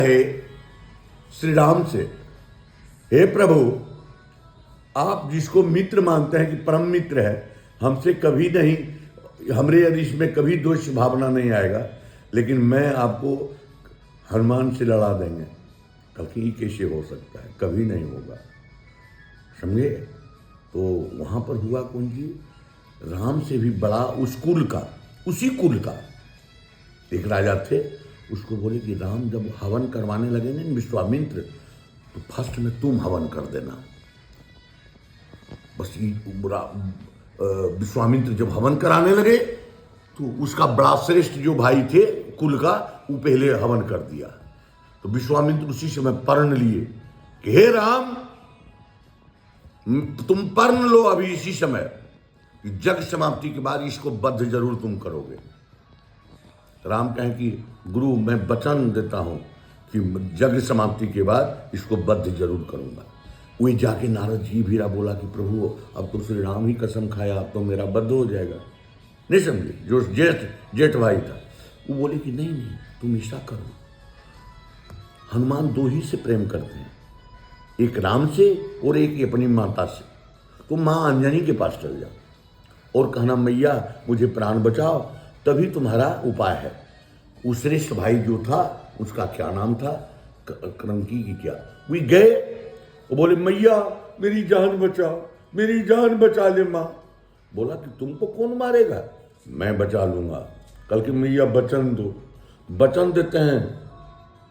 है श्री राम से, हे प्रभु, आप जिसको मित्र मानते हैं कि परम मित्र है, हमसे कभी नहीं, हमरे यदि इसमें कभी दोष भावना नहीं आएगा, लेकिन मैं आपको हनुमान से लड़ा देंगे। कल की ये कैसे हो सकता है, कभी नहीं होगा, समझे। तो वहाँ पर हुआ कौन जी, राम से भी बड़ा उस कुल का, उसी कुल का एक राजा थे। उसको बोले कि राम जब हवन करवाने लगेंगे विश्वामित्र, तो फर्स्ट में तुम हवन कर देना। बस विश्वामित्र जब हवन कराने लगे तो उसका बड़ा श्रेष्ठ जो भाई थे कुल का, वो पहले हवन कर दिया। तो विश्वामित्र उसी समय पर्ण लिए कि हे राम, तुम पर्ण लो अभी इसी समय, जग समाप्ति के बाद इसको बद्ध जरूर तुम करोगे। राम कहें कि गुरु मैं वचन देता हूं कि जग समाप्ति के बाद इसको बद्ध जरूर करूंगा। वही जाके नारद जी भी बोला कि प्रभु अब तो श्री राम ही कसम खाया, अब तो मेरा बद्ध हो जाएगा। नहीं समझे, जो जेठ भाई था वो बोले कि नहीं नहीं, तुम ऐसा करो, हनुमान दो ही से प्रेम करते हैं, एक राम से और एक अपनी माता से। तो माँ अंजनी के पास चल जाओ और कहना मैया मुझे प्राण बचाओ, तभी तुम्हारा उपाय है। उस श्रेष्ठ भाई जो था उसका क्या नाम था, करंकी की क्या, वे गए, वो बोले मैया मेरी जान बचाओ, मेरी जान बचा ले माँ। बोला कि तुमको कौन मारेगा, मैं बचा लूंगा। कल की मैया वचन दो, वचन देते हैं,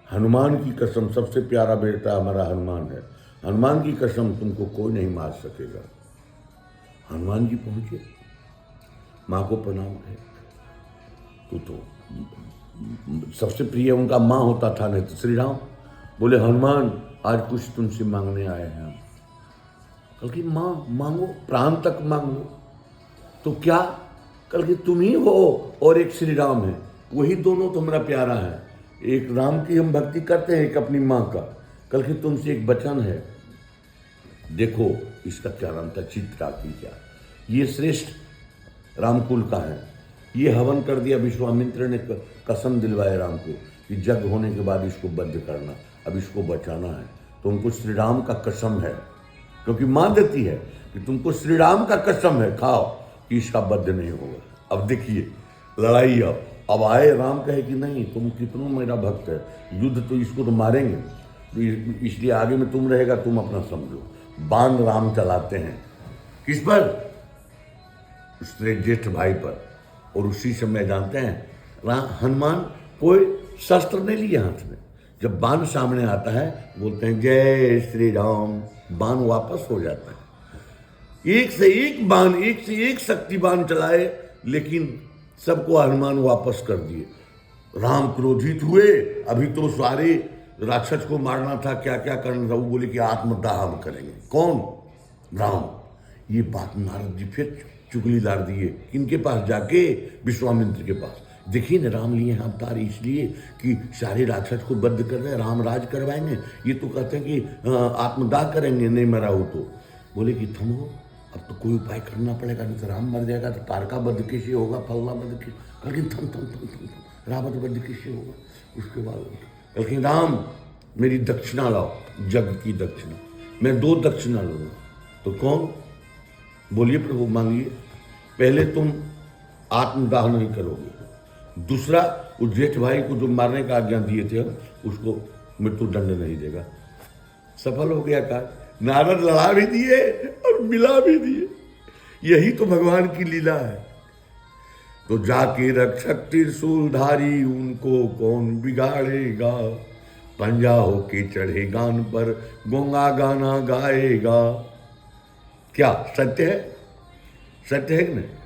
हनुमान की कसम, सबसे प्यारा बेटा हमारा हनुमान है, हनुमान की कसम तुमको कोई नहीं मार सकेगा। हनुमान जी पहुंचे, माँ को प्रणाम किया। तो सबसे प्रिय उनका माँ होता था, नहीं तो श्री राम। बोले हनुमान आज कुछ तुमसे मांगने आए हैं हम। कल की माँ मांगो, प्राण तक मांग लो। तो क्या, कल की तुम ही हो और एक श्री राम है, वही दोनों तो मेरा प्यारा है। एक राम की हम भक्ति करते हैं, एक अपनी माँ का। कल की तुमसे एक वचन है, देखो इसका क्या नाम था, चित्रा की क्या, ये श्रेष्ठ रामकुल का है। ये हवन कर दिया, विश्वामित्र ने कसम दिलवाए राम को कि जग होने के बाद इसको बद्ध करना, अब इसको बचाना है। तो उनको श्री राम का कसम है, क्योंकि मां देती है कि तुमको श्री राम का कसम है, खाओ कि इसका बद्ध नहीं होगा। अब देखिए लड़ाई, अब आए राम कहे कि नहीं, तुम कितनों मेरा भक्त है, युद्ध तो इसको तो मारेंगे, तो इसलिए आगे में तुम रहेगा, तुम अपना समझो। बाण राम चलाते हैं किस पर, उसने ज्येष्ठ भाई पर। और उसी समय जानते हैं हनुमान कोई शस्त्र नहीं लिया हाथ में, जब बाण सामने आता है बोलते हैं जय श्री राम, बाण वापस हो जाता है। एक से एक बाण, एक से एक शक्ति बाण चलाए, लेकिन सबको हनुमान वापस कर दिए। राम क्रोधित हुए, अभी तो सारे राक्षस को मारना था, क्या क्या करना था, वो बोले कि आत्मदाह हम करेंगे। कौन, राम। ये बात नारद जी फिर चुगली लाड़ दिए, किनके पास जाके, विश्वामित्र के पास। देखिए ना राम लिए हैं अवतार इसलिए कि सारे राक्षस को बद्ध कर रहे हैं, राम राज करवाएंगे। ये तो कहते हैं कि आत्मदाह करेंगे, नहीं मरा हो तो। बोले कि थमो, अब तो कोई उपाय करना पड़ेगा, नहीं तो राम मर जाएगा तो तारका बद्ध कैसे होगा, फलना बद्ध कैसे, लेकिन थम थम थम थम थम रावण बद्ध कैसे होगा। उसके बाद लेकिन राम मेरी दक्षिणा लाओ, जग की दक्षिणा, मैं 2 दक्षिणा लूँगा। तो कौन, बोलिए प्रभु मांगिए। पहले तुम आत्मदाह नहीं करोगे, दूसरा उस जेठ भाई को जो मारने का आज्ञा दिए थे उसको मृत्यु दंड नहीं देगा। सफल हो गया का, नारद लड़ा भी दिए और मिला भी दिए। यही तो भगवान की लीला है। तो जाके रक्षक त्रिशूलधारी, उनको कौन बिगाड़ेगा, पंजा होके चढ़े गान पर, गूंगा गाना गाएगा। क्या सत्य है, सत्य है कि नहीं।